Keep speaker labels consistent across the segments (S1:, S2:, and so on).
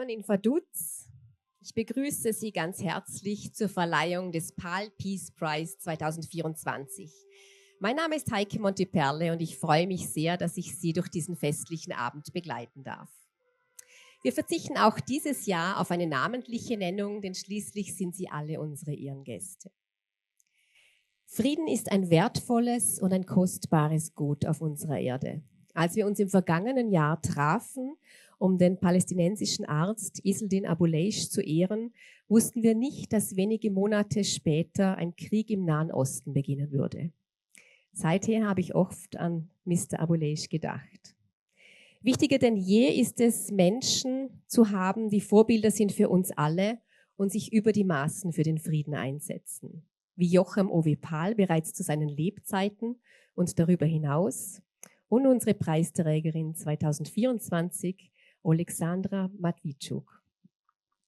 S1: Willkommen in Vaduz. Ich begrüße Sie ganz herzlich zur Verleihung des Pahl Peace Prize 2024. Mein Name ist Heike Monteperle und ich freue mich sehr, dass ich Sie durch diesen festlichen Abend begleiten darf. Wir verzichten auch dieses Jahr auf eine namentliche Nennung, denn schließlich sind Sie alle unsere Ehrengäste. Frieden ist ein wertvolles und ein kostbares Gut auf unserer Erde. Als wir uns im vergangenen Jahr trafen, um den palästinensischen Arzt Izzeldin Abuleish zu ehren, wussten wir nicht, dass wenige Monate später ein Krieg im Nahen Osten beginnen würde. Seither habe ich oft an Mr. Abuleish gedacht. Wichtiger denn je ist es, Menschen zu haben, die Vorbilder sind für uns alle und sich über die Maßen für den Frieden einsetzen. Wie Jochem O.W. Pahl bereits zu seinen Lebzeiten und darüber hinaus und unsere Preisträgerin 2024, Oleksandra Matviichuk.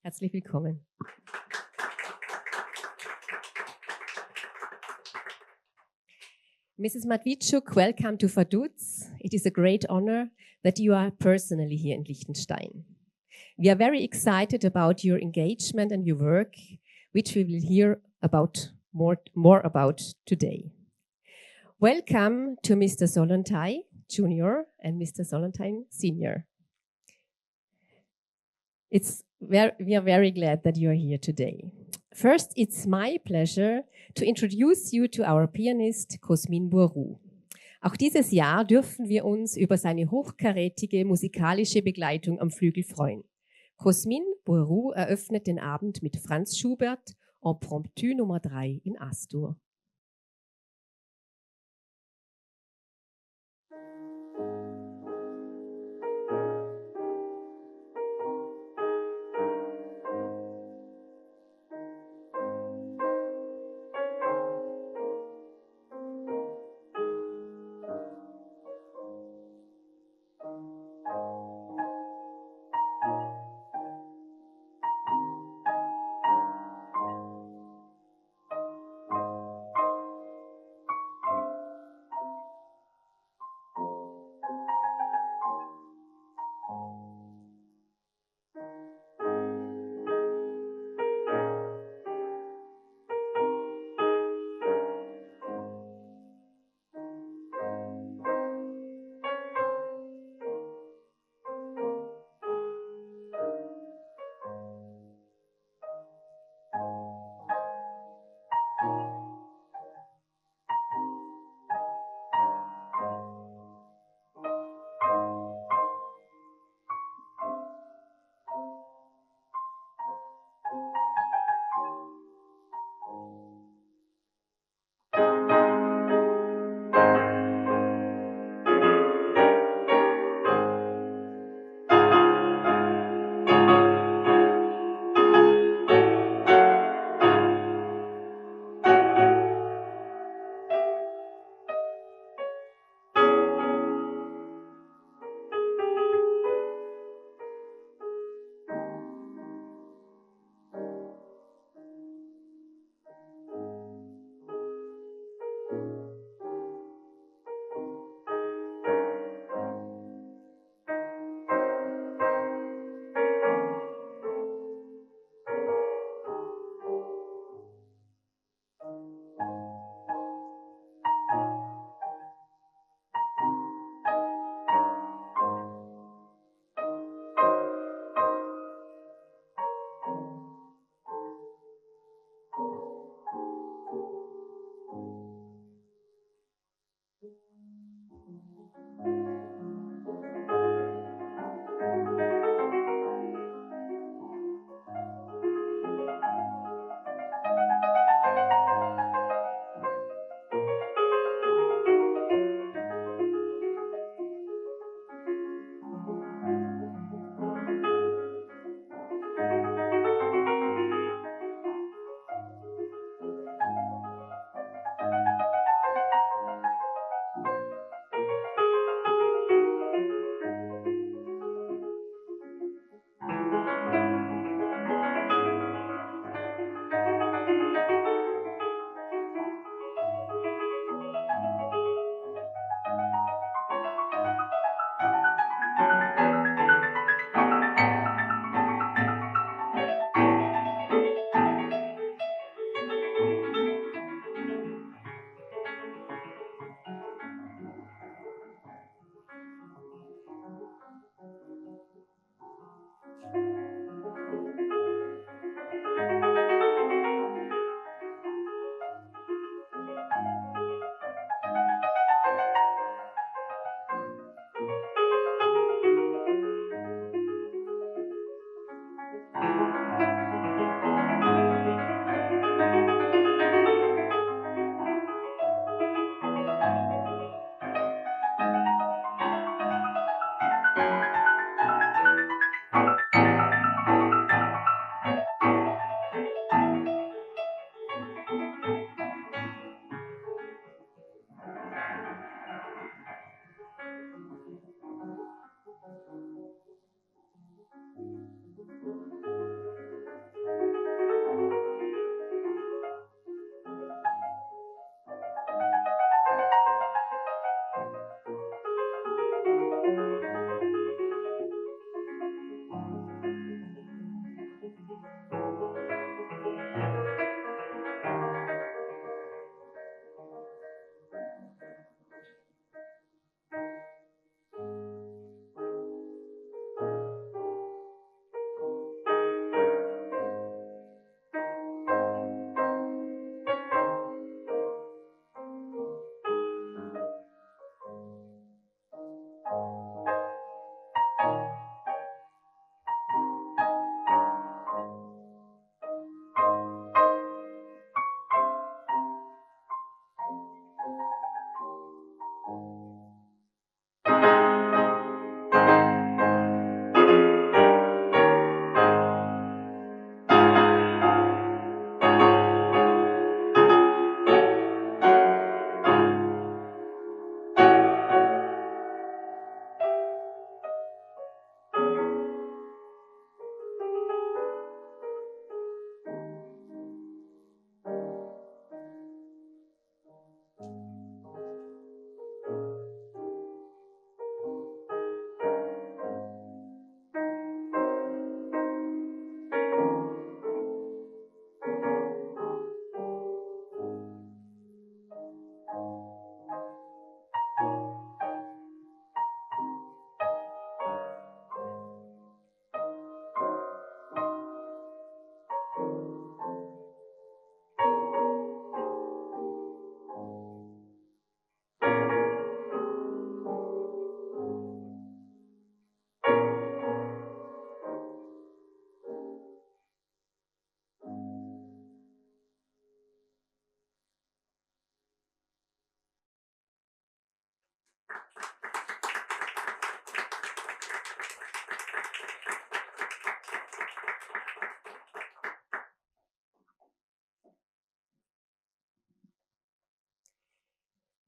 S1: Herzlich willkommen. Mrs. Matviichuk, welcome to Vaduz. It is a great honor that you are personally here in Liechtenstein. We are very excited about your engagement and your work, which we will hear about more about today. Welcome to Mr. Solontai Jr. and Mr. Solontai Sr. We are very glad that you are here today. First, it's my pleasure to introduce you to our pianist Cosmin Bourou. Auch dieses Jahr dürfen wir uns über seine hochkarätige musikalische Begleitung am Flügel freuen. Cosmin Bourou eröffnet den Abend mit Franz Schubert, Impromptu Nummer 3 in As-Dur.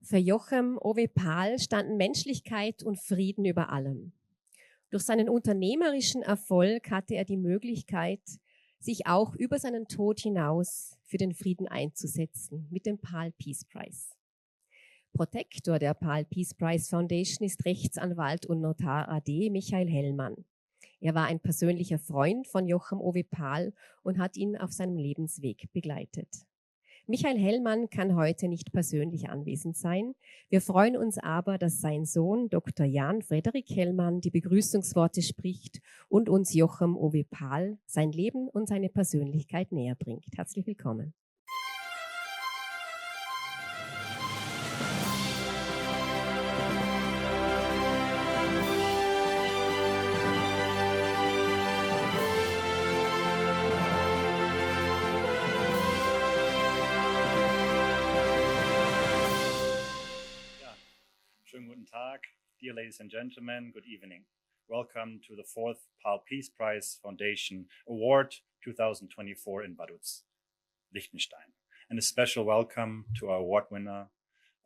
S1: Für Jochem Ove Pahl standen Menschlichkeit und Frieden über allem. Durch seinen unternehmerischen Erfolg hatte er die Möglichkeit, sich auch über seinen Tod hinaus für den Frieden einzusetzen mit dem Pahl Peace Prize. Protektor der Pahl Peace Prize Foundation ist Rechtsanwalt und Notar AD Michael Hellmann. Er war ein persönlicher Freund von Jochem Ove Pahl und hat ihn auf seinem Lebensweg begleitet. Michael Hellmann kann heute nicht persönlich anwesend sein. Wir freuen uns aber, dass sein Sohn Dr. Jan Frederik Hellmann die Begrüßungsworte spricht und uns Jochem Ove Pahl sein Leben und seine Persönlichkeit näher bringt. Herzlich willkommen.
S2: Guten Tag, dear ladies and gentlemen, good evening. Welcome to the 4th Pahl Peace Prize Foundation Award 2024 in Vaduz, Liechtenstein. And a special welcome to our award winner,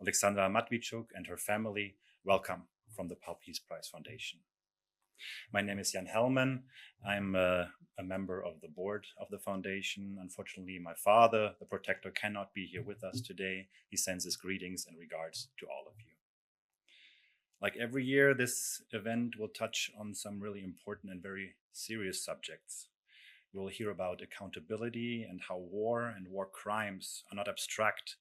S2: Oleksandra Matviichuk and her family. Welcome from the Pahl Peace Prize Foundation. My name is Jan Hellmann. I'm a member of the board of the foundation. Unfortunately, my father, the protector, cannot be here with us today. He sends his greetings and regards to all of you. Like every year, this event will touch on some really important and very serious subjects. We'll hear about accountability and how war and war crimes are not abstract,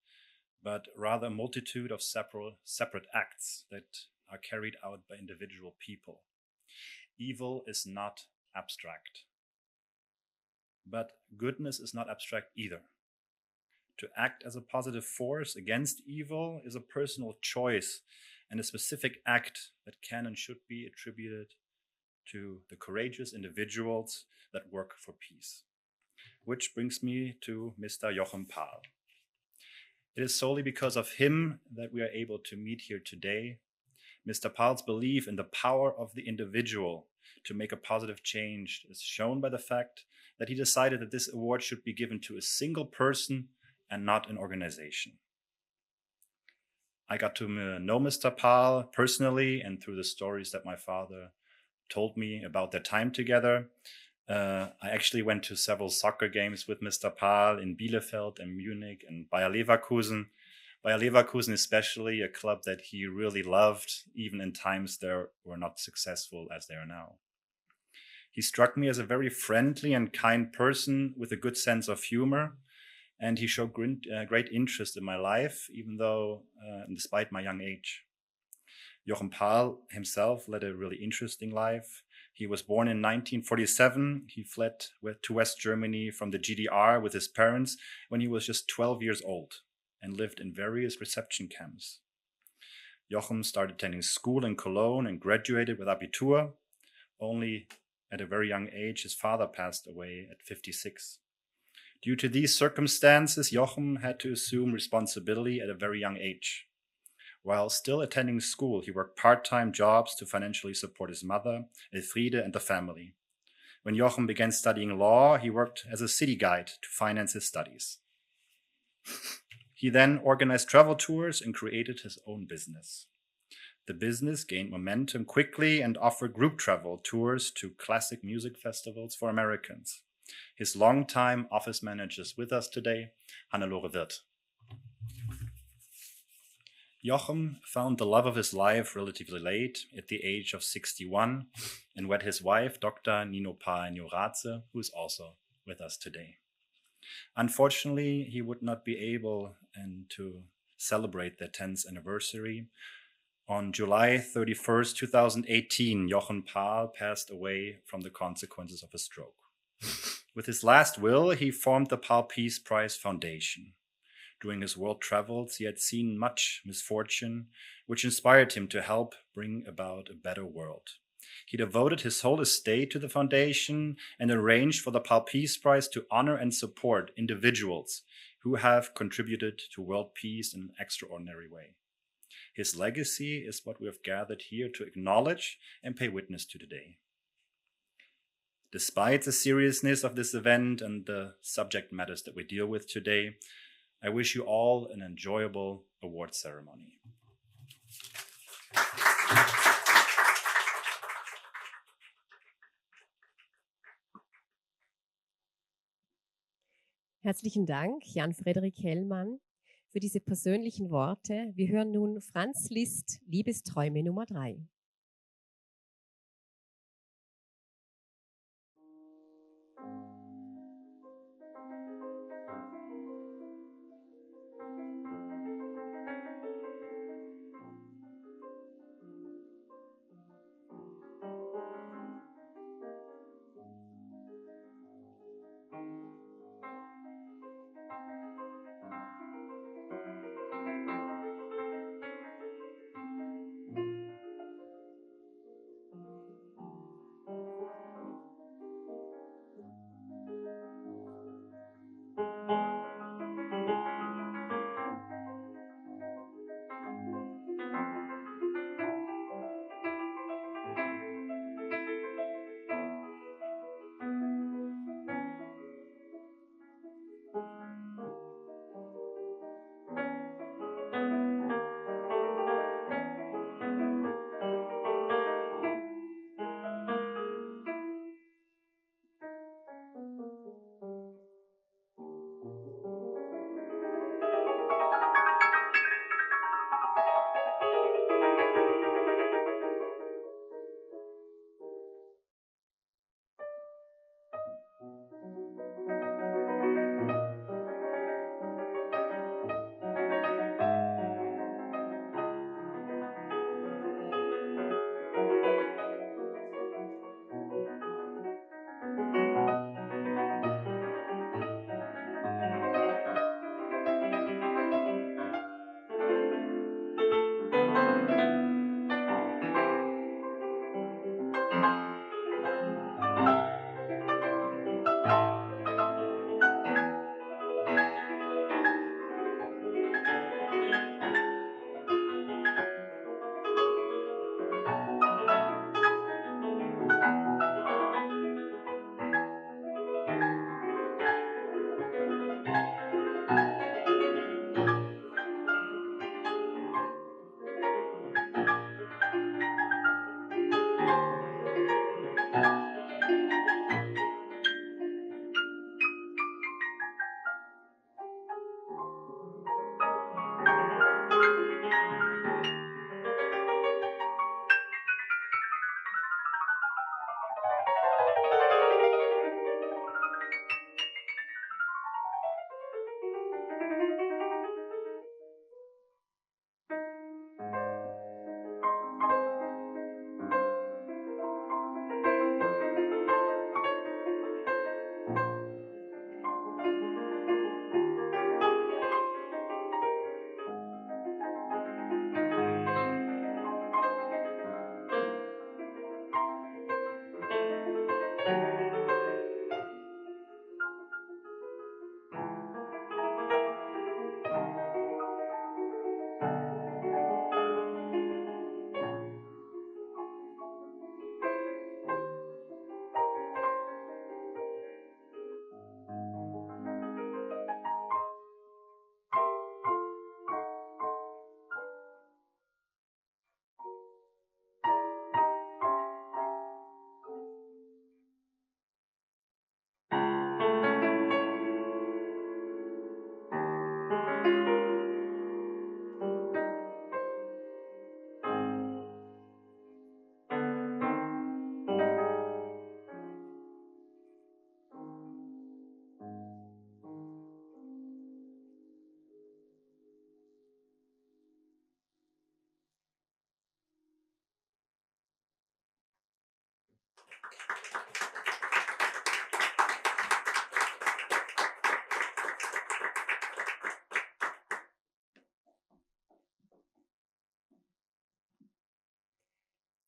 S2: but rather a multitude of separate acts that are carried out by individual people. Evil is not abstract, but goodness is not abstract either. To act as a positive force against evil is a personal choice and a specific act that can and should be attributed to the courageous individuals that work for peace. Which brings me to Mr. Jochem Pahl. It is solely because of him that we are able to meet here today. Mr. Pahl's belief in the power of the individual to make a positive change is shown by the fact that he decided that this award should be given to a single person and not an organization. I got to know Mr. Pahl personally and through the stories that my father told me about their time together. I actually went to several soccer games with Mr. Pahl in Bielefeld and Munich and Bayer Leverkusen. Bayer Leverkusen especially, a club that he really loved, even in times that were not successful as they are now. He struck me as a very friendly and kind person with a good sense of humor. And he showed great interest in my life, even though, despite my young age. Jochem Pahl himself led a really interesting life. He was born in 1947. He fled to West Germany from the GDR with his parents when he was just 12 years old and lived in various reception camps. Jochem started attending school in Cologne and graduated with Abitur. Only at a very young age, his father passed away at 56. Due to these circumstances, Jochem had to assume responsibility at a very young age. While still attending school, he worked part-time jobs to financially support his mother, Elfriede, and the family. When Jochem began studying law, he worked as a city guide to finance his studies. He then organized travel tours and created his own business. The business gained momentum quickly and offered group travel tours to classic music festivals for Americans. His longtime office manager is with us today, Hannelore Wirth. Jochem found the love of his life relatively late, at the age of 61, and wed his wife, Dr. Nino Pahl-Njoradze, who is also with us today. Unfortunately, he would not be able to celebrate their 10th anniversary. On July 31st, 2018, Jochem Pahl passed away from the consequences of a stroke. With his last will, he formed the Pahl Peace Prize Foundation. During his world travels, he had seen much misfortune, which inspired him to help bring about a better world. He devoted his whole estate to the foundation and arranged for the Pahl Peace Prize to honor and support individuals who have contributed to world peace in an extraordinary way. His legacy is what we have gathered here to acknowledge and pay witness to today. Despite the seriousness of this event and the subject matters that we deal with today, I wish you all an enjoyable award ceremony.
S1: Herzlichen Dank, Jan-Frederik Hellmann, für diese persönlichen Worte. Wir hören nun Franz Liszt, Liebesträume Nummer 3.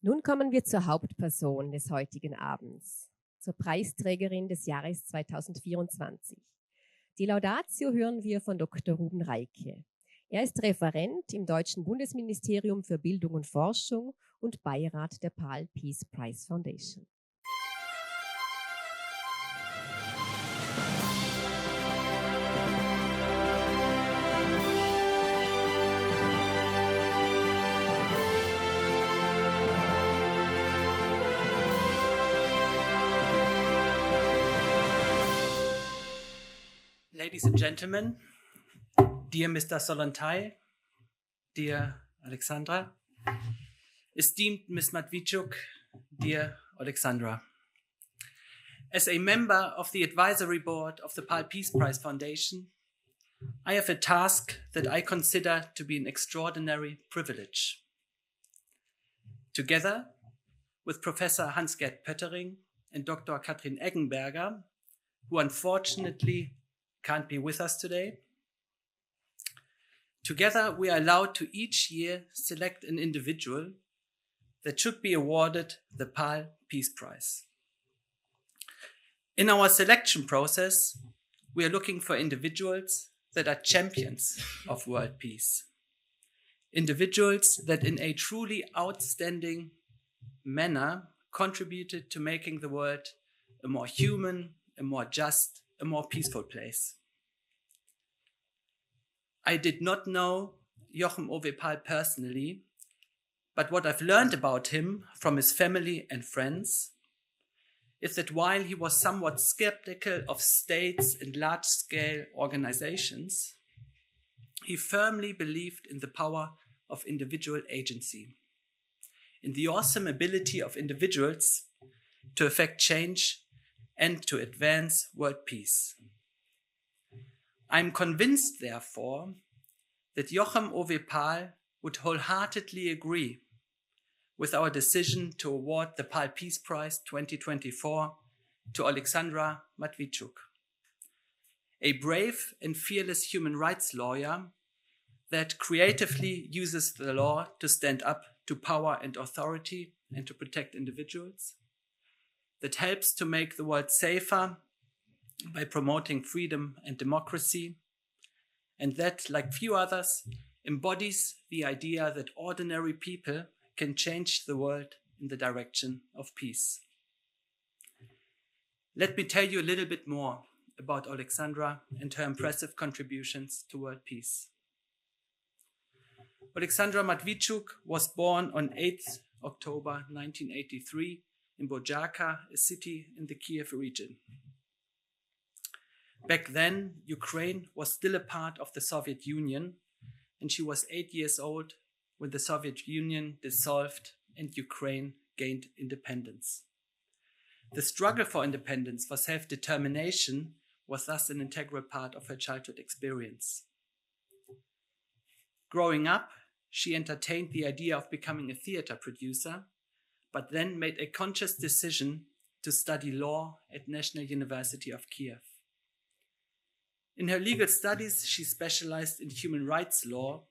S1: Nun kommen wir zur Hauptperson des heutigen Abends, zur Preisträgerin des Jahres 2024. Die Laudatio hören wir von Dr. Ruben Reike. Er ist Referent im Deutschen Bundesministerium für Bildung und Forschung und Beirat der Pahl Peace Prize Foundation.
S3: Ladies and gentlemen, dear Mr. Solontai, dear Oleksandra, esteemed Ms. Matviichuk, dear Oleksandra. As a member of the advisory board of the Pahl Peace Prize Foundation, I have a task that I consider to be an extraordinary privilege. Together with Professor Hans-Gert Pöttering and Dr. Katrin Eggenberger, who unfortunately can't be with us today, together we are allowed to each year select an individual that should be awarded the Pahl Peace Prize. In our selection process, we are looking for individuals that are champions of world peace. Individuals that in a truly outstanding manner contributed to making the world a more human, a more just, a more peaceful place. I did not know Joachim Ove Pahl personally, but what I've learned about him from his family and friends is that while he was somewhat skeptical of states and large-scale organizations, he firmly believed in the power of individual agency, in the awesome ability of individuals to effect change and to advance world peace. I'm convinced, therefore, that Joachim Ove Pahl would wholeheartedly agree with our decision to award the Pahl Peace Prize 2024 to Oleksandra Matviichuk, a brave and fearless human rights lawyer that creatively uses the law to stand up to power and authority and to protect individuals, that helps to make the world safer by promoting freedom and democracy, and that, like few others, embodies the idea that ordinary people can change the world in the direction of peace. Let me tell you a little bit more about Oleksandra and her impressive contributions to world peace. Oleksandra Matviichuk was born on 8th October 1983 in Bojarka, a city in the Kiev region. Back then, Ukraine was still a part of the Soviet Union, and she was 8 years old when the Soviet Union dissolved and Ukraine gained independence. The struggle for independence, for self-determination, was thus an integral part of her childhood experience. Growing up, she entertained the idea of becoming a theater producer, but then made a conscious decision to study law at National University of Kiev. In her legal studies, she specialized in human rights law,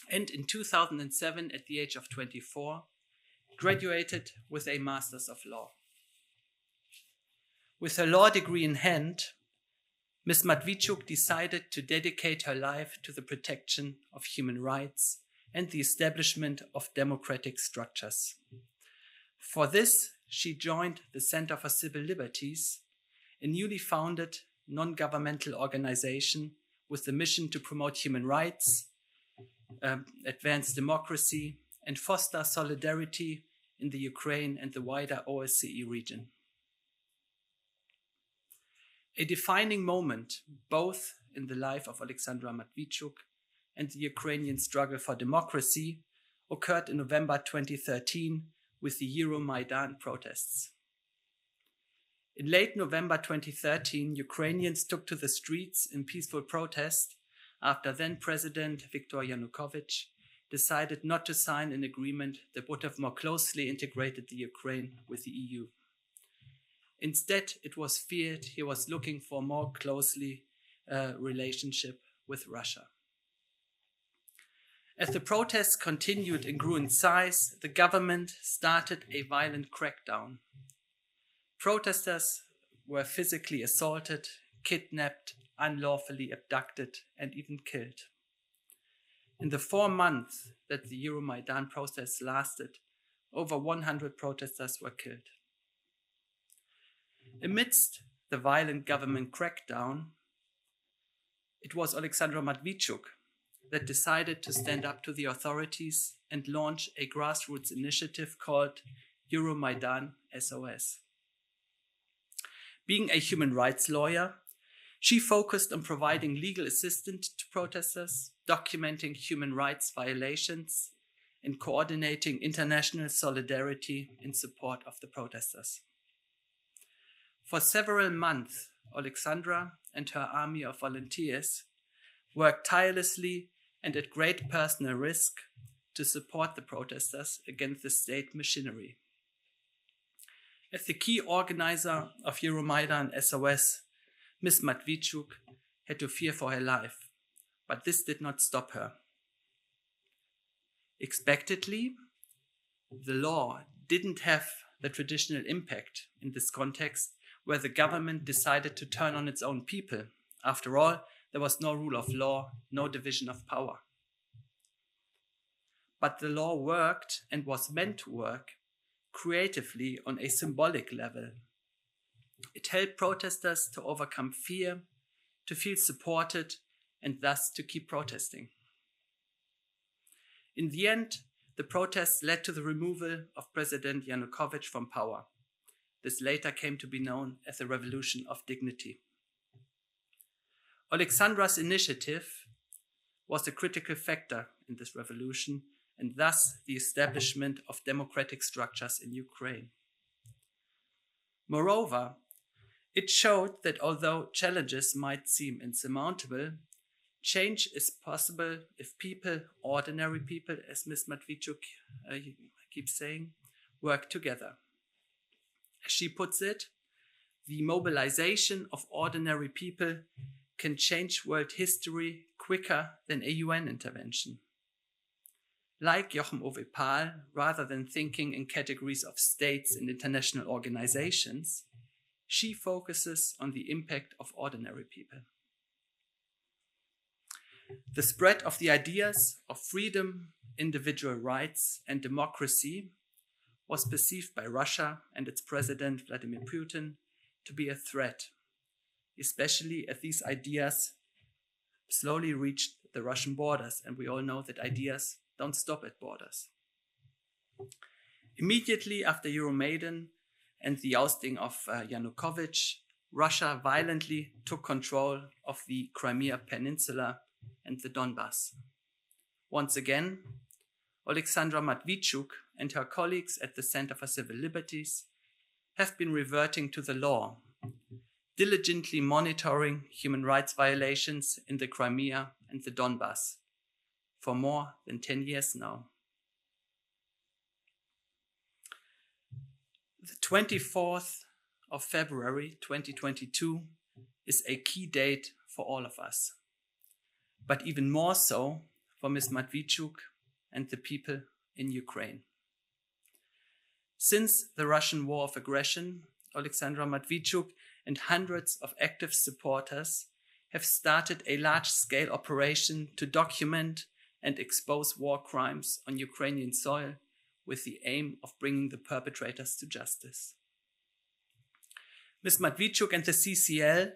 S3: and in 2007, at the age of 24, graduated with a Master's of Law. With her law degree in hand, Ms. Matviichuk decided to dedicate her life to the protection of human rights and the establishment of democratic structures. For this, she joined the Center for Civil Liberties, a newly founded non-governmental organization with the mission to promote human rights, advance democracy, and foster solidarity in the Ukraine and the wider OSCE region. A defining moment, both in the life of Oleksandra Matviichuk and the Ukrainian struggle for democracy, occurred in November 2013 with the Euromaidan protests. In late November 2013, Ukrainians took to the streets in peaceful protest after then-President Viktor Yanukovych decided not to sign an agreement that would have more closely integrated the Ukraine with the EU. Instead, it was feared he was looking for a more closely relationship with Russia. As the protests continued and grew in size, the government started a violent crackdown. Protesters were physically assaulted, kidnapped, unlawfully abducted, and even killed. In the 4 months that the Euromaidan protests lasted, over 100 protesters were killed. Amidst the violent government crackdown, it was Oleksandra Matviichuk that decided to stand up to the authorities and launch a grassroots initiative called Euromaidan SOS. Being a human rights lawyer, She focused on providing legal assistance to protesters, documenting human rights violations, and coordinating international solidarity in support of the protesters. For several months, Oleksandra and her army of volunteers worked tirelessly and at great personal risk to support the protesters against the state machinery. As the key organizer of Euromaidan SOS, Ms. Matviichuk had to fear for her life, but this did not stop her. Expectedly, the law didn't have the traditional impact in this context where the government decided to turn on its own people. After all, there was no rule of law, no division of power. But the law worked and was meant to work creatively on a symbolic level. It helped protesters to overcome fear, to feel supported, and thus to keep protesting. In the end, the protests led to the removal of President Yanukovych from power. This later came to be known as the Revolution of Dignity. Oleksandra's initiative was a critical factor in this revolution and thus the establishment of democratic structures in Ukraine. Moreover, it showed that although challenges might seem insurmountable, change is possible if people, ordinary people, as Ms. Matviichuk keeps saying, work together. As she puts it, the mobilization of ordinary people can change world history quicker than a UN intervention. Like Joachim Ove Pahl, rather than thinking in categories of states and international organizations, she focuses on the impact of ordinary people. The spread of the ideas of freedom, individual rights, and democracy was perceived by Russia and its president Vladimir Putin to be a threat, especially as these ideas slowly reached the Russian borders, and we all know that ideas don't stop at borders. Immediately after Euromaidan and the ousting of Yanukovych, Russia violently took control of the Crimea Peninsula and the Donbas. Once again, Oleksandra Matviichuk and her colleagues at the Center for Civil Liberties have been reverting to the law, diligently monitoring human rights violations in the Crimea and the Donbas for more than 10 years now. The 24th of February 2022 is a key date for all of us, but even more so for Ms. Matviichuk and the people in Ukraine. Since the Russian war of aggression, Oleksandra Matviichuk and hundreds of active supporters have started a large-scale operation to document and expose war crimes on Ukrainian soil with the aim of bringing the perpetrators to justice. Ms. Matviichuk and the CCL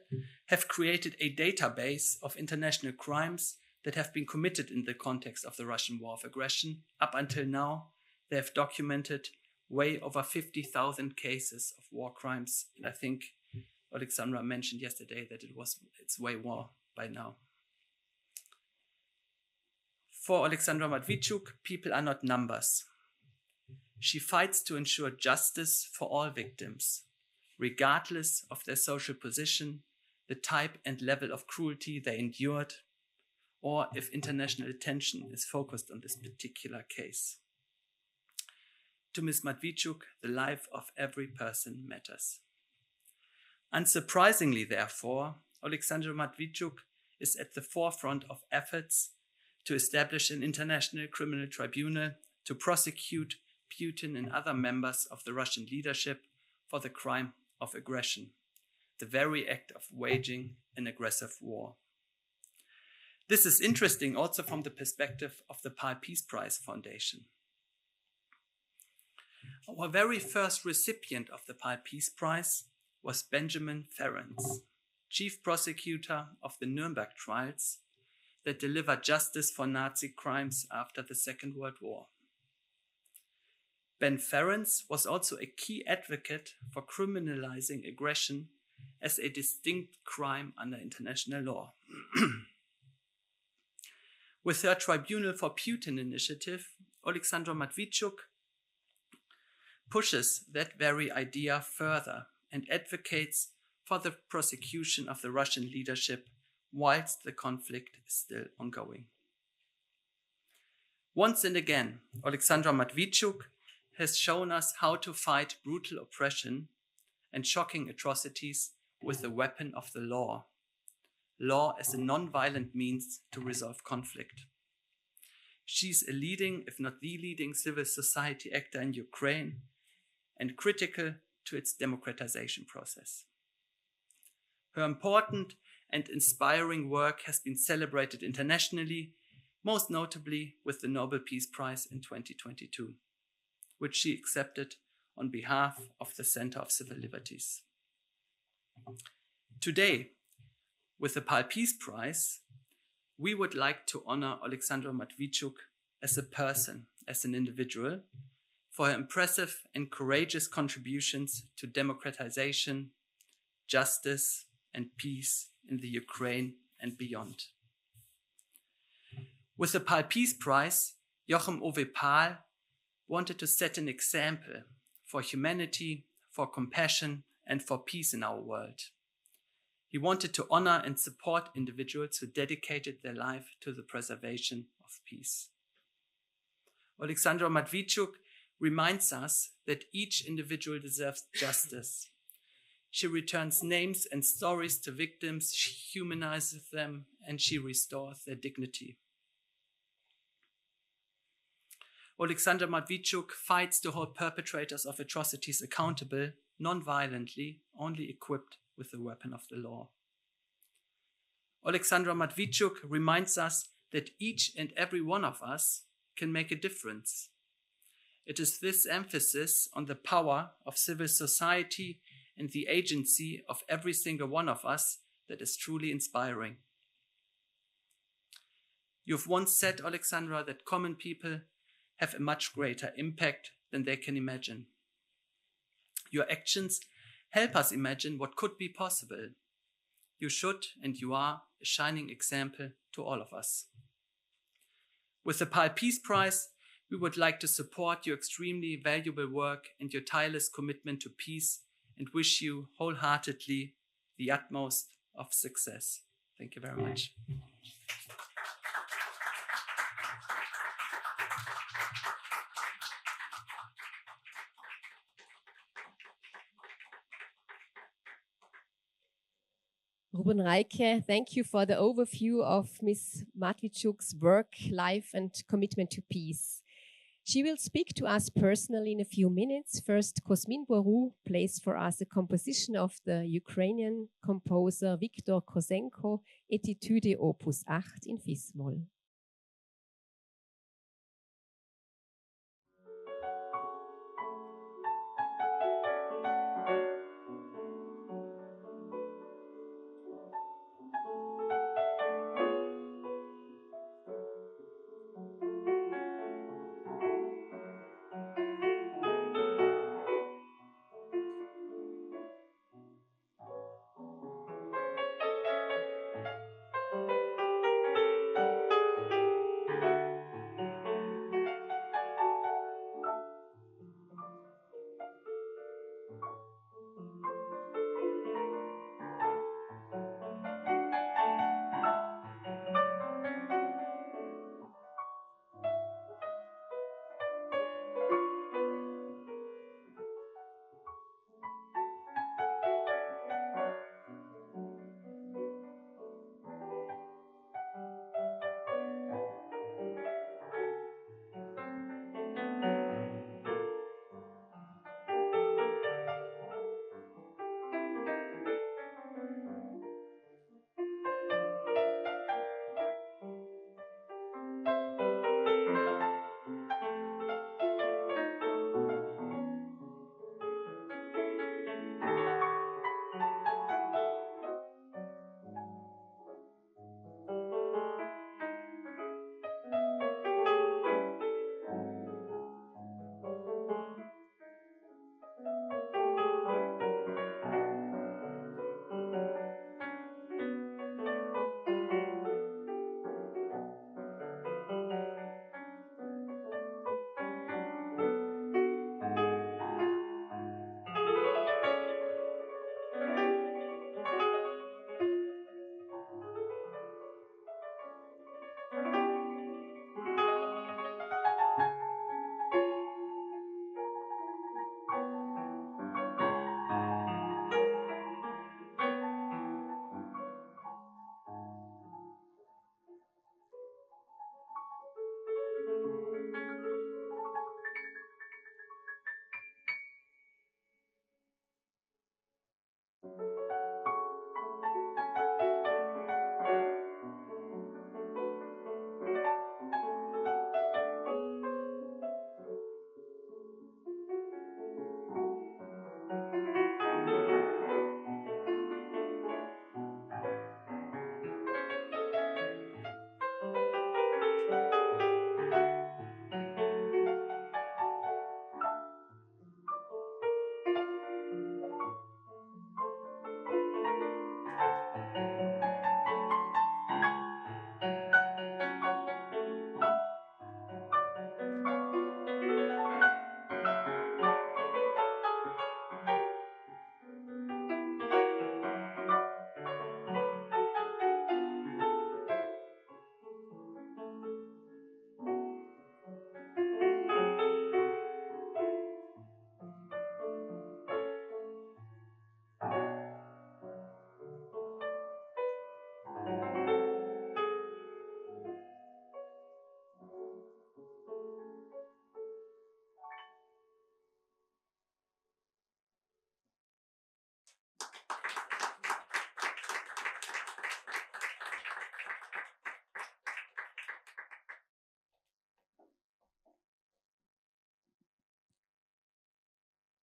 S3: have created a database of international crimes that have been committed in the context of the Russian war of aggression. Up until now, they have documented way over 50,000 cases of war crimes. And I think Oleksandra mentioned yesterday that it's way more by now. For Oleksandra Matviichuk, people are not numbers. She fights to ensure justice for all victims, regardless of their social position, the type and level of cruelty they endured, or if international attention is focused on this particular case. To Ms. Matviichuk, the life of every person matters. Unsurprisingly, therefore, Oleksandra Matviichuk is at the forefront of efforts to establish an international criminal tribunal to prosecute Putin and other members of the Russian leadership for the crime of aggression, the very act of waging an aggressive war. This is interesting also from the perspective of the Pahl Peace Prize Foundation. Our very first recipient of the Pahl Peace Prize was Benjamin Ferencz, chief prosecutor of the Nuremberg trials that delivered justice for Nazi crimes after the Second World War. Ben Ferencz was also a key advocate for criminalizing aggression as a distinct crime under international law. With her Tribunal for Putin initiative, Oleksandra Matviichuk pushes that very idea further and advocates for the prosecution of the Russian leadership whilst the conflict is still ongoing. Once and again, Oleksandra Matviichuk has shown us how to fight brutal oppression and shocking atrocities with the weapon of the law as a non-violent means to resolve conflict. She's a leading, if not the leading, civil society actor in Ukraine and critical to its democratization process. Her important and inspiring work has been celebrated internationally, most notably with the Nobel Peace Prize in 2022, which she accepted on behalf of the Center of Civil Liberties. Today, with the Pahl Peace Prize, we would like to honor Oleksandra Matviichuk as a person, as an individual, for her impressive and courageous contributions to democratization, justice, and peace in the Ukraine and beyond. With the Pahl Peace Prize, Joachim Ove Pahl wanted to set an example for humanity, for compassion, and for peace in our world. He wanted to honor and support individuals who dedicated their life to the preservation of peace. Oleksandra Matviichuk reminds us that each individual deserves justice. She returns names and stories to victims, she humanizes them, and she restores their dignity. Oleksandra Matviichuk fights to hold perpetrators of atrocities accountable, non-violently, only equipped with the weapon of the law. Oleksandra Matviichuk reminds us that each and every one of us can make a difference. It is this emphasis on the power of civil society and the agency of every single one of us that is truly inspiring. You've once said, Oleksandra, that common people have a much greater impact than they can imagine. Your actions help us imagine what could be possible. You should and you are a shining example to all of us. With the Pahl Peace Prize, we would like to support your extremely valuable work and your tireless commitment to peace and wish you wholeheartedly the utmost of success. Thank you very much.
S1: Ruben Reike, thank you for the overview of Ms. Matviichuk's work, life, and commitment to peace. She will speak to us personally in a few minutes. First, Kosmin Borou plays for us a composition of the Ukrainian composer Viktor Kosenko, Etude Opus 8 in Fis-Moll.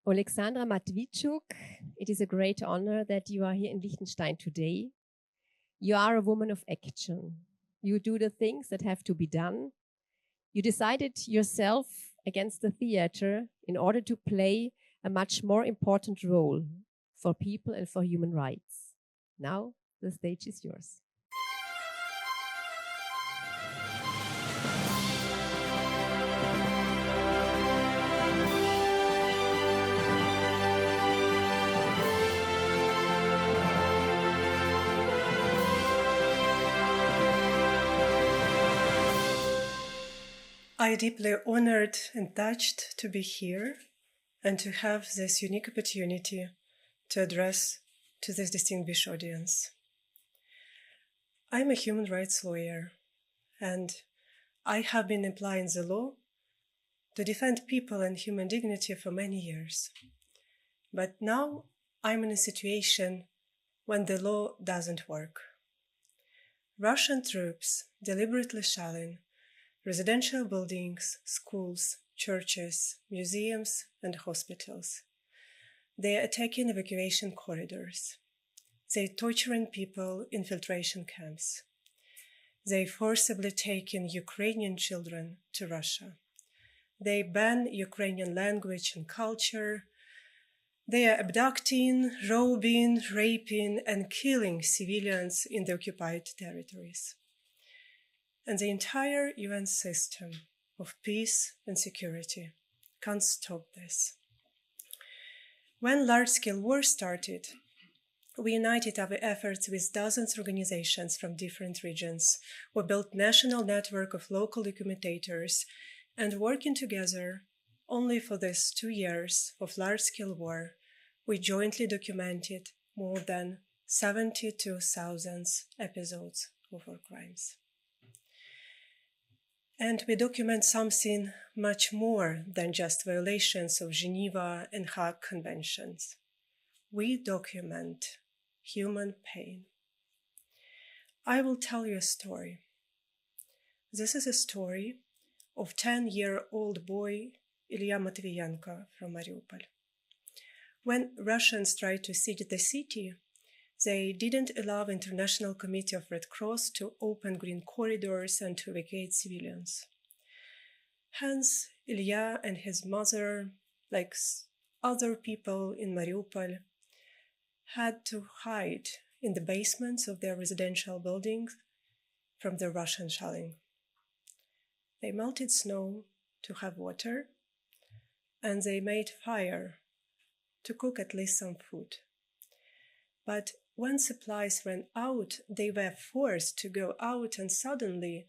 S1: Oleksandra Matviichuk, it is a great honor that you are here in Liechtenstein today. You are a woman of action. You do the things that have to be done. You decided yourself against the theater in order to play a much more important role for people and for human rights. Now, the stage is yours.
S4: I'm deeply honored and touched to be here and to have this unique opportunity to address to this distinguished audience. I'm a human rights lawyer, and I have been applying the law to defend people and human dignity for many years. But now I'm in a situation when the law doesn't work. Russian troops deliberately shelling residential buildings, schools, churches, museums, and hospitals. They are attacking evacuation corridors. They're torturing people in filtration camps. They forcibly taking Ukrainian children to Russia. They ban Ukrainian language and culture. They are abducting, robbing, raping, and killing civilians in the occupied territories. And the entire UN system of peace and security can't stop this. When large-scale war started, we united our efforts with dozens of organizations from different regions. We built a national network of local documentators, and working together only for these 2 years of large-scale war, we jointly documented more than 72,000 episodes of war crimes. And we document something much more than just violations of Geneva and Hague Conventions. We document human pain. I will tell you a story. This is a story of 10-year-old boy Ilya Matviichuk from Mariupol. When Russians tried to siege the city, they didn't allow the International Committee of Red Cross to open green corridors and to evacuate civilians. Hence, Ilya and his mother, like other people in Mariupol, had to hide in the basements of their residential buildings from the Russian shelling. They melted snow to have water, and they made fire to cook at least some food. But when supplies ran out, they were forced to go out, and suddenly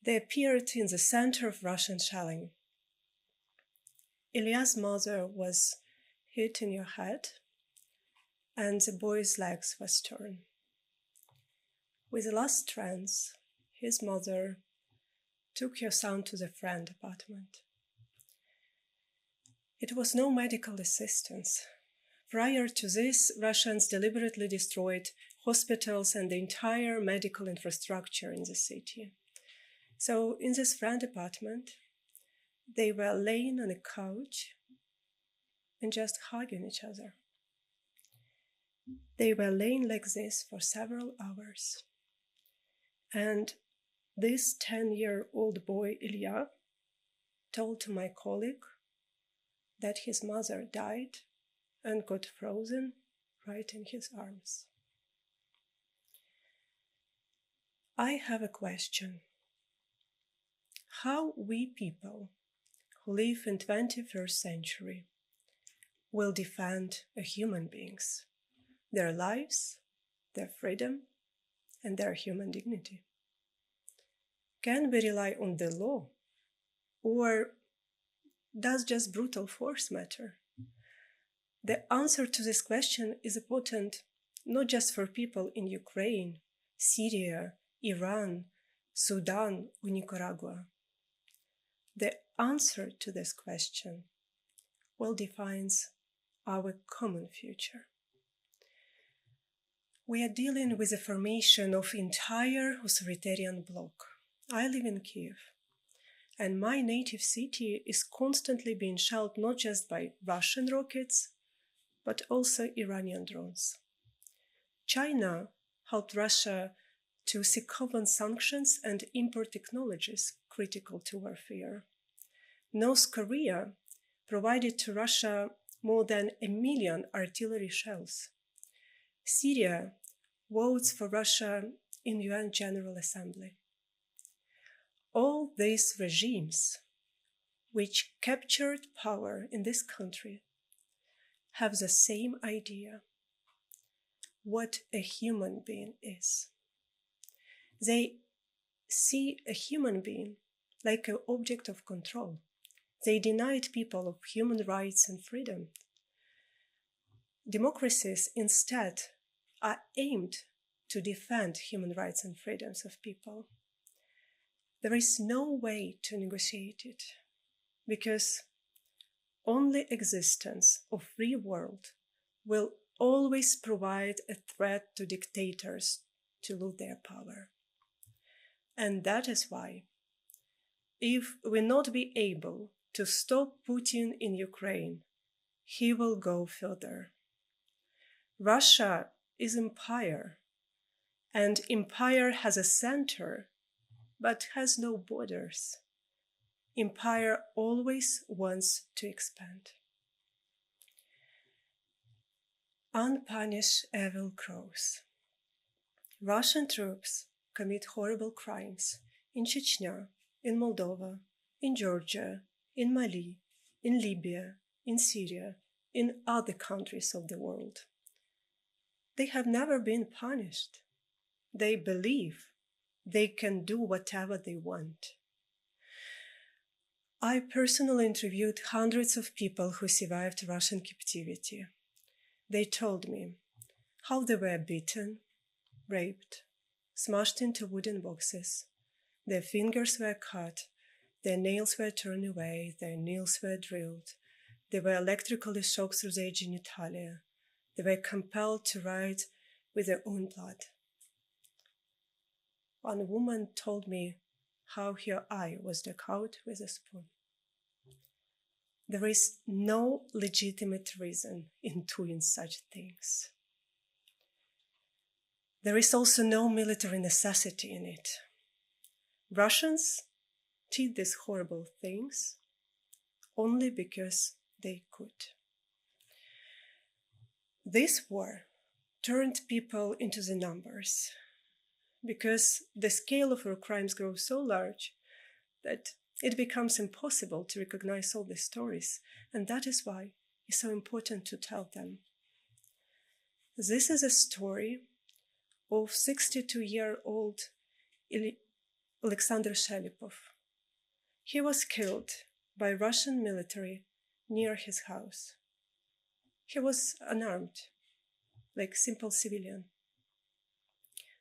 S4: they appeared in the center of Russian shelling. Ilya's mother was hit in her head, and the boy's legs were torn. With the last strength, his mother took her son to the friend apartment. It was no medical assistance. Prior to this, Russians deliberately destroyed hospitals and the entire medical infrastructure in the city. So in this friend apartment, they were laying on a couch and just hugging each other. They were laying like this for several hours. And this 10-year-old boy, Ilya, told to my colleague that his mother died and got frozen right in his arms. I have a question. How we people who live in 21st century will defend human beings, their lives, their freedom, and their human dignity? Can we rely on the law, or does just brutal force matter? The answer to this question is important not just for people in Ukraine, Syria, Iran, Sudan, or Nicaragua. The answer to this question will define our common future. We are dealing with the formation of entire authoritarian bloc. I live in Kiev, And my native city is constantly being shelled not just by Russian rockets, but also Iranian drones. China helped Russia to circumvent sanctions and import technologies critical to warfare. North Korea provided to Russia more than 1 million artillery shells. Syria votes for Russia in UN General Assembly. All these regimes, which captured power in this country, have the same idea: what a human being is. They see a human being like an object of control. They denied people of human rights and freedom. Democracies instead are aimed to defend human rights and freedoms of people. There is no way to negotiate it, because only existence of free world will always provide a threat to dictators to lose their power. And that is why, if we not be able to stop Putin in Ukraine, he will go further. Russia is empire, and empire has a center, but has no borders. Empire always wants to expand. Unpunished evil crows. Russian troops commit horrible crimes in Chechnya, in Moldova, in Georgia, in Mali, in Libya, in Syria, in other countries of the world. They have never been punished. They believe they can do whatever they want. I personally interviewed hundreds of people who survived Russian captivity. They told me how they were beaten, raped, smashed into wooden boxes. Their fingers were cut, their nails were torn away, their nails were drilled. They were electrically shocked through their genitalia. They were compelled to write with their own blood. One woman told me how her eye was dug out with a spoon. There is no legitimate reason in doing such things. There is also no military necessity in it. Russians did these horrible things only because they could. This war turned people into the numbers, because the scale of our crimes grows so large that it becomes impossible to recognize all the stories, and that is why it's so important to tell them. This is a story of 62-year-old Oleksandr Shelipov. He was killed by Russian military near his house. He was unarmed, like simple civilian.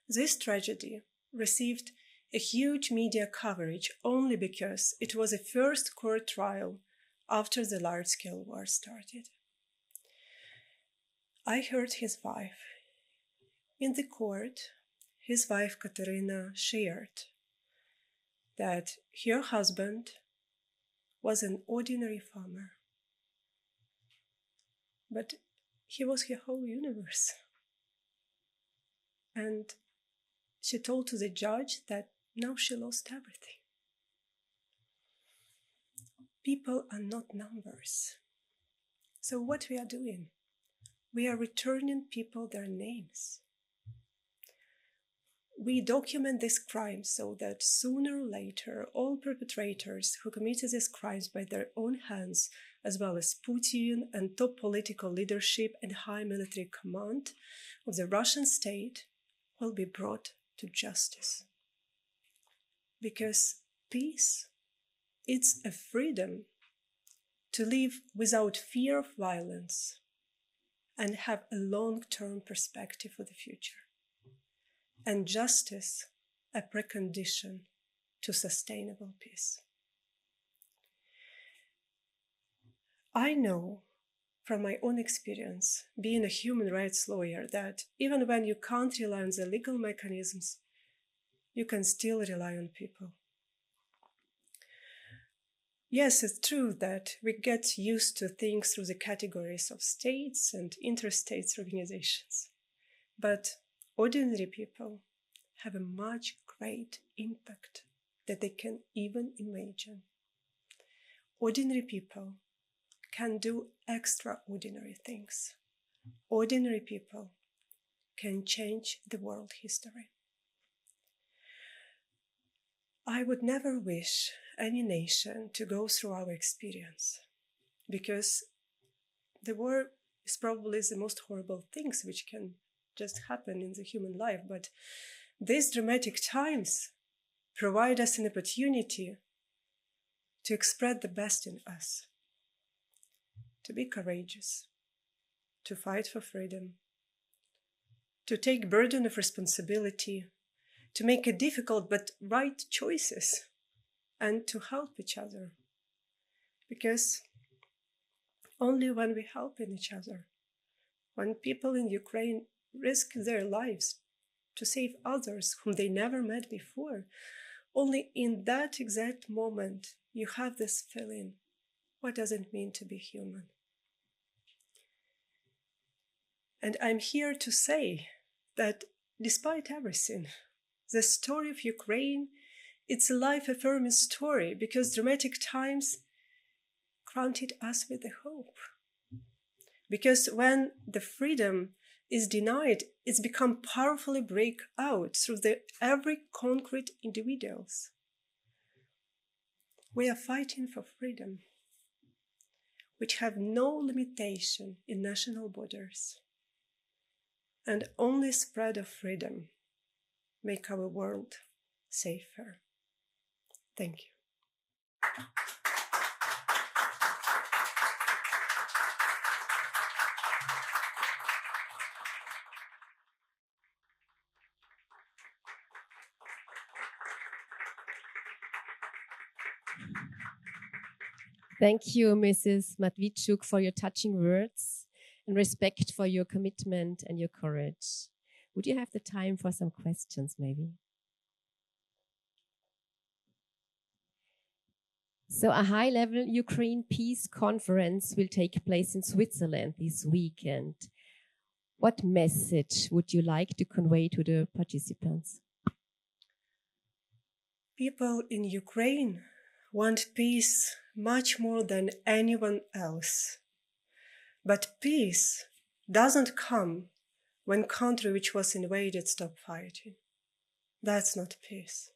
S4: This tragedy received a huge media coverage only because it was the first court trial after the large-scale war started. I heard his wife. In the court, his wife Katerina shared that her husband was an ordinary farmer, but he was her whole universe. And she told to the judge that now she lost everything. People are not numbers. So what we are doing? We are returning people their names. We document these crimes so that sooner or later all perpetrators who committed these crimes by their own hands, as well as Putin and top political leadership and high military command of the Russian state, will be brought to justice. Because peace, it's a freedom to live without fear of violence and have a long-term perspective for the future. And justice, a precondition to sustainable peace. I know from my own experience, being a human rights lawyer, that even when you can't rely on the legal mechanisms, you can still rely on people. Yes, it's true that we get used to things through the categories of states and interstates organizations. But ordinary people have a much great impact that they can even imagine. Ordinary people can do extraordinary things. Ordinary people can change the world history. I would never wish any nation to go through our experience, because the war is probably the most horrible things which can just happen in the human life. But these dramatic times provide us an opportunity to express the best in us, to be courageous, to fight for freedom, to take burden of responsibility, to make a difficult but right choices, and to help each other. Because only when we help each other, when people in Ukraine risk their lives to save others whom they never met before, only in that exact moment you have this feeling, what does it mean to be human? And I'm here to say that despite everything, the story of Ukraine, it's a life-affirming story, because dramatic times granted us with the hope. Because when the freedom is denied, it's become powerfully break out through every concrete individuals. We are fighting for freedom, which have no limitation in national borders. And only spread of freedom make our world safer. Thank you.
S1: Thank you, Mrs. Matviichuk, for your touching words and respect for your commitment and your courage. Would you have the time for some questions, maybe? So a high-level Ukraine Peace Conference will take place in Switzerland this weekend. What message would you like to convey to the participants?
S4: People in Ukraine want peace much more than anyone else. But peace doesn't come when country which was invaded stop fighting. That's not peace.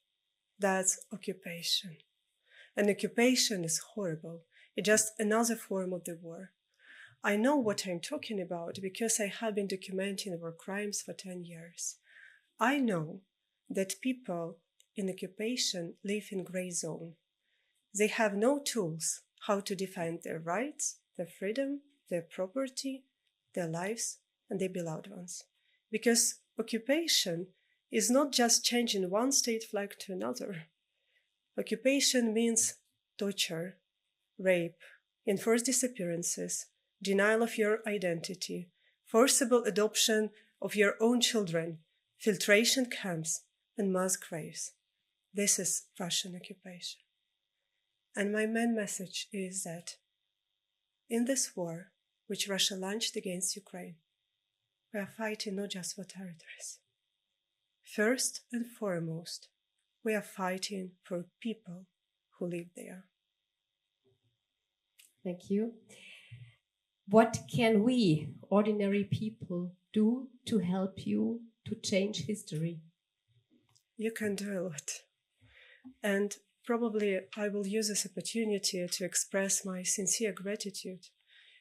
S4: That's occupation. And occupation is horrible. It's just another form of the war. I know what I'm talking about because I have been documenting war crimes for 10 years. I know that people in occupation live in gray zone. They have no tools how to defend their rights, their freedom, their property, their lives, and their beloved ones. Because occupation is not just changing one state flag to another. Occupation means torture, rape, enforced disappearances, denial of your identity, forcible adoption of your own children, filtration camps, and mass graves. This is Russian occupation. And my main message is that in this war, which Russia launched against Ukraine, we are fighting not just for territories. First and foremost, we are fighting for people who live there.
S1: Thank you. What can we, ordinary people, do to help you to change history?
S4: You can do a lot. And probably I will use this opportunity to express my sincere gratitude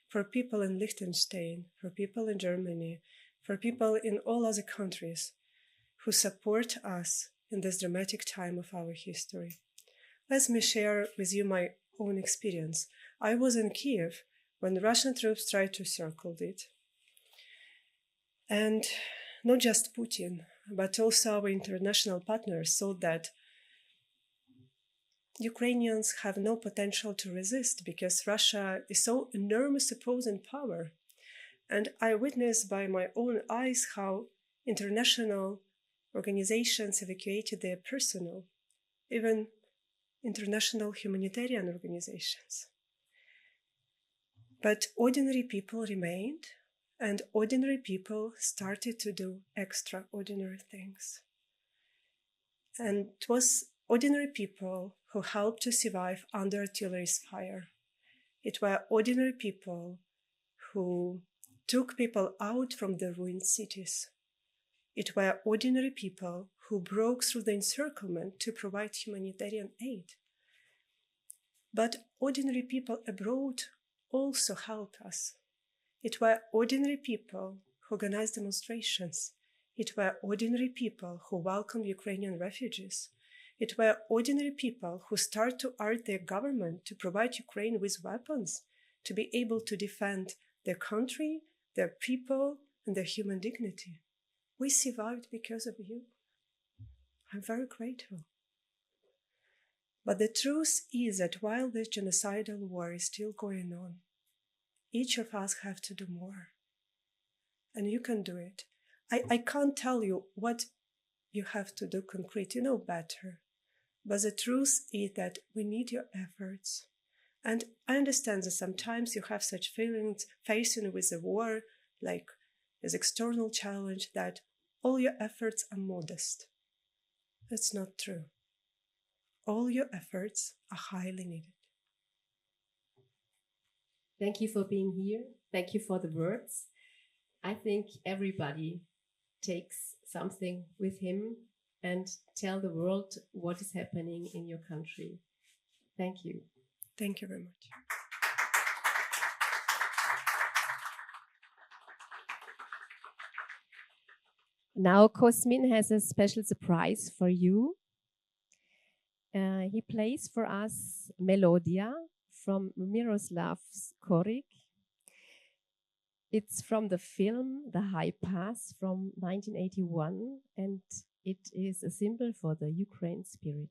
S4: for people in Liechtenstein, for people in Germany, for people in all other countries who support us in this dramatic time of our history. Let me share with you my own experience. I was in Kiev when Russian troops tried to circle it. And not just Putin, but also our international partners saw that Ukrainians have no potential to resist because Russia is so enormous opposing power. And I witnessed by my own eyes how international organizations evacuated their personnel. Even international humanitarian organizations. But ordinary people remained, and ordinary people started to do extraordinary things. And it was ordinary people who helped to survive under artillery's fire. It were ordinary people who took people out from the ruined cities. It were ordinary people who broke through the encirclement to provide humanitarian aid. But ordinary people abroad also helped us. It were ordinary people who organized demonstrations. It were ordinary people who welcomed Ukrainian refugees. It were ordinary people who started to urge their government to provide Ukraine with weapons to be able to defend their country, their people, and their human dignity. We survived because of you. I'm very grateful. But the truth is that while this genocidal war is still going on, each of us have to do more. And you can do it. I can't tell you what you have to do concrete, you know better. But the truth is that we need your efforts. And I understand that sometimes you have such feelings facing with the war, like as external challenge, that all your efforts are modest. That's not true. All your efforts are highly needed.
S1: Thank you for being here. Thank you for the words. I think everybody takes something with him and tell the world what is happening in your country. Thank you.
S4: Thank you very much.
S1: Now Cosmin has a special surprise for you. He plays for us Melodia from Miroslav Skorik. It's from the film The High Pass from 1981, and it is a symbol for the Ukraine spirit.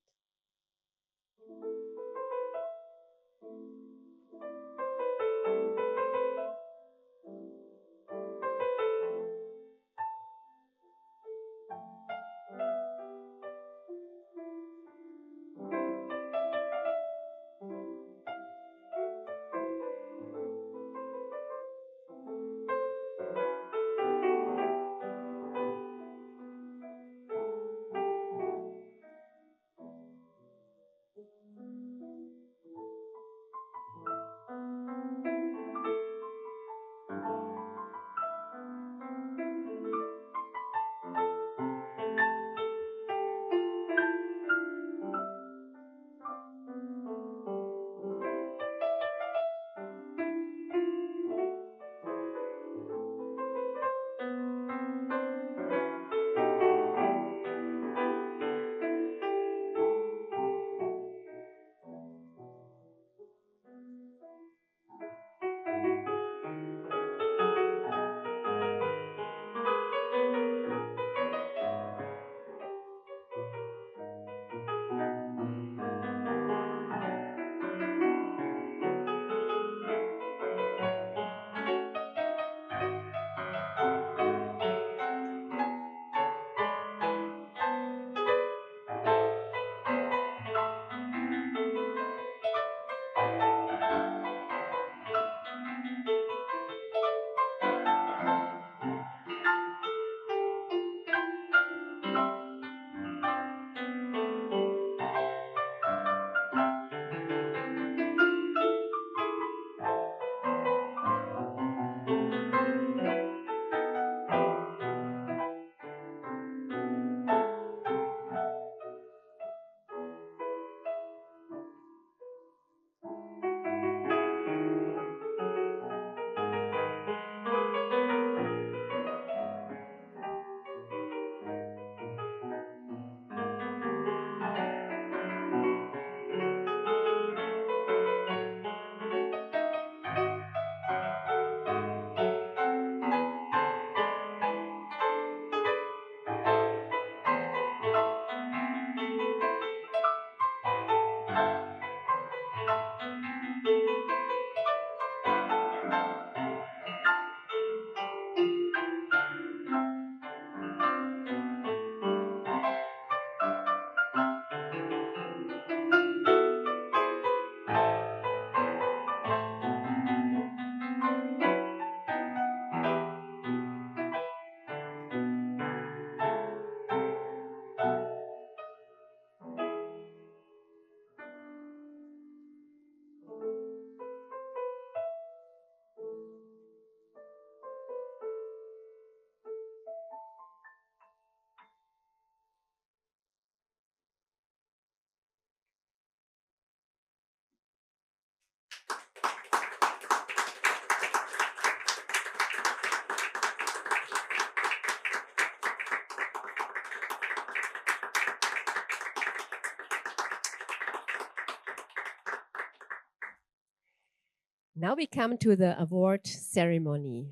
S1: Now we come to the award ceremony.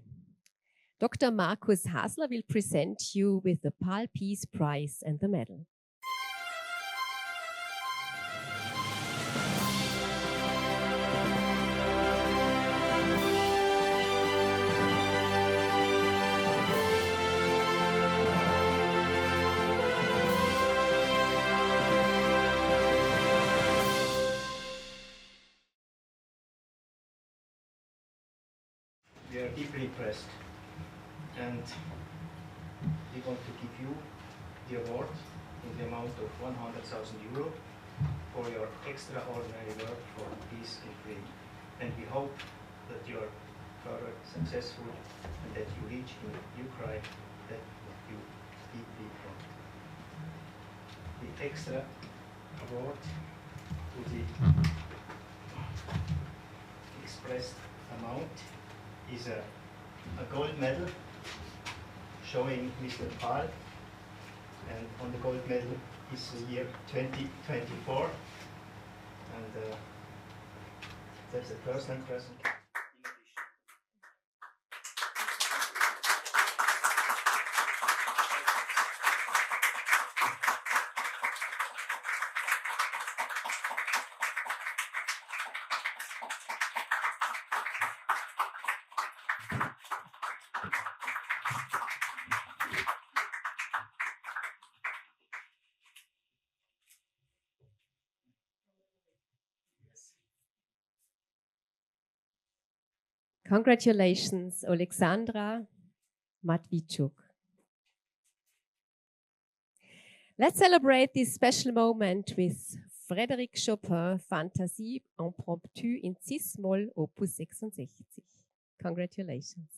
S1: Dr. Markus Hasler will present you with the Pahl Peace Prize and the medal.
S5: We are deeply impressed, and we want to give you the award in the amount of 100,000 euro for your extraordinary work for peace and freedom. And we hope that you are further successful and that you reach in Ukraine that you deeply want. The extra award to the expressed amount is a gold medal showing Mr. Pahl, and on the gold medal is the year 2024, and that's a personal present.
S1: Congratulations, Oleksandra Matviichuk. Let's celebrate this special moment with Frédéric Chopin, Fantasie impromptue in Cis-Moll, Opus 66. Congratulations.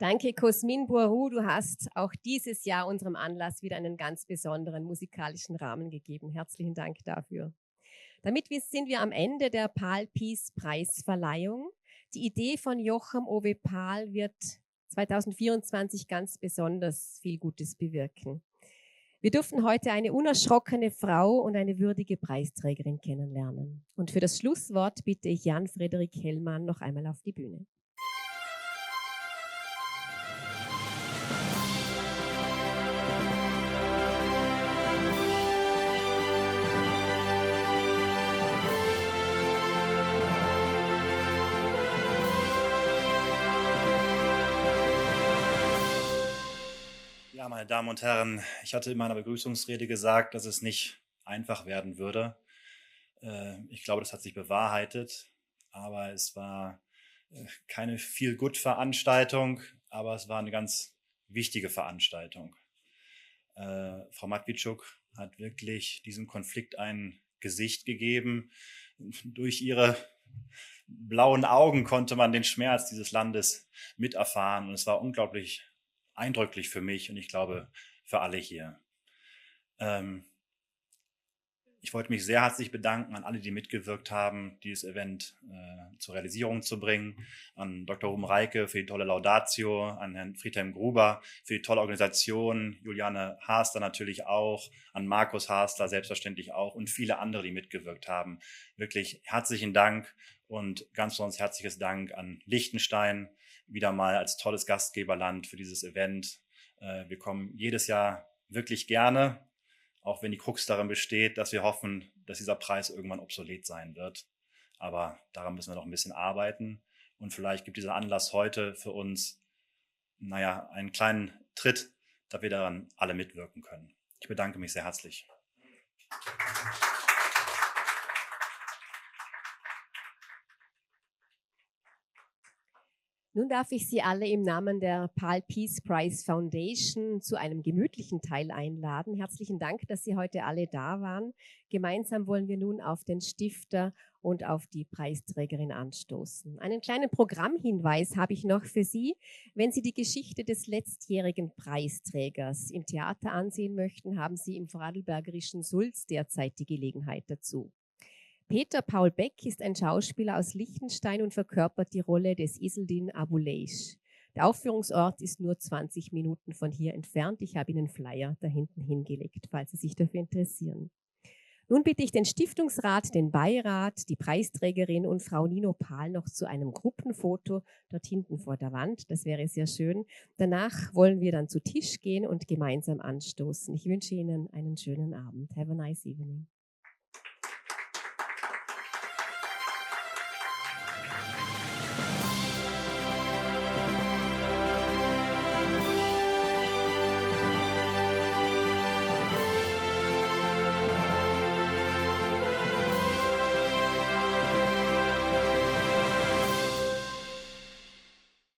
S1: Danke, Cosmin Bourou. Du hast auch dieses Jahr unserem Anlass wieder einen ganz besonderen musikalischen Rahmen gegeben. Herzlichen Dank dafür. Damit sind wir am Ende der Pahl Peace Preisverleihung. Die Idee von Joachim Ove Pahl wird 2024 ganz besonders viel Gutes bewirken. Wir durften heute eine unerschrockene Frau und eine würdige Preisträgerin kennenlernen. Und für das Schlusswort bitte ich Jan-Frederik Hellmann noch einmal auf die Bühne.
S2: Ja, meine Damen und Herren, ich hatte in meiner Begrüßungsrede gesagt, dass es nicht einfach werden würde. Ich glaube, das hat sich bewahrheitet, aber es war keine Feel-Good-Veranstaltung, aber es war eine ganz wichtige Veranstaltung. Frau Matviichuk hat wirklich diesem Konflikt ein Gesicht gegeben. Durch ihre blauen Augen konnte man den Schmerz dieses Landes miterfahren und es war unglaublich eindrücklich für mich und ich glaube für alle hier. Ich wollte mich sehr herzlich bedanken an alle, die mitgewirkt haben, dieses Event zur Realisierung zu bringen. An Dr. Ruben Reike für die tolle Laudatio, an Herrn Friedhelm Gruber für die tolle Organisation, Juliane Haster natürlich auch, an Markus Haster selbstverständlich auch und viele andere, die mitgewirkt haben. Wirklich herzlichen Dank und ganz besonders herzliches Dank an Liechtenstein, wieder mal als tolles Gastgeberland für dieses Event. Wir kommen jedes Jahr wirklich gerne, auch wenn die Krux darin besteht, dass wir hoffen, dass dieser Preis irgendwann obsolet sein wird. Aber daran müssen wir noch ein bisschen arbeiten. Und vielleicht gibt dieser Anlass heute für uns, einen kleinen Tritt, dass wir daran alle mitwirken können. Ich bedanke mich sehr herzlich.
S1: Nun darf ich Sie alle im Namen der Pahl Peace Prize Foundation zu einem gemütlichen Teil einladen. Herzlichen Dank, dass Sie heute alle da waren. Gemeinsam wollen wir nun auf den Stifter und auf die Preisträgerin anstoßen. Einen kleinen Programmhinweis habe ich noch für Sie. Wenn Sie die Geschichte des letztjährigen Preisträgers im Theater ansehen möchten, haben Sie im vorarlbergerischen Sulz derzeit die Gelegenheit dazu. Peter Paul Beck ist ein Schauspieler aus Liechtenstein und verkörpert die Rolle des Iseldin Abuleish. Der Aufführungsort ist nur 20 Minuten von hier entfernt. Ich habe Ihnen einen Flyer da hinten hingelegt, falls Sie sich dafür interessieren. Nun bitte ich den Stiftungsrat, den Beirat, die Preisträgerin und Frau Nino Pahl noch zu einem Gruppenfoto dort hinten vor der Wand. Das wäre sehr schön. Danach wollen wir dann zu Tisch gehen und gemeinsam anstoßen. Ich wünsche Ihnen einen schönen Abend. Have a nice evening.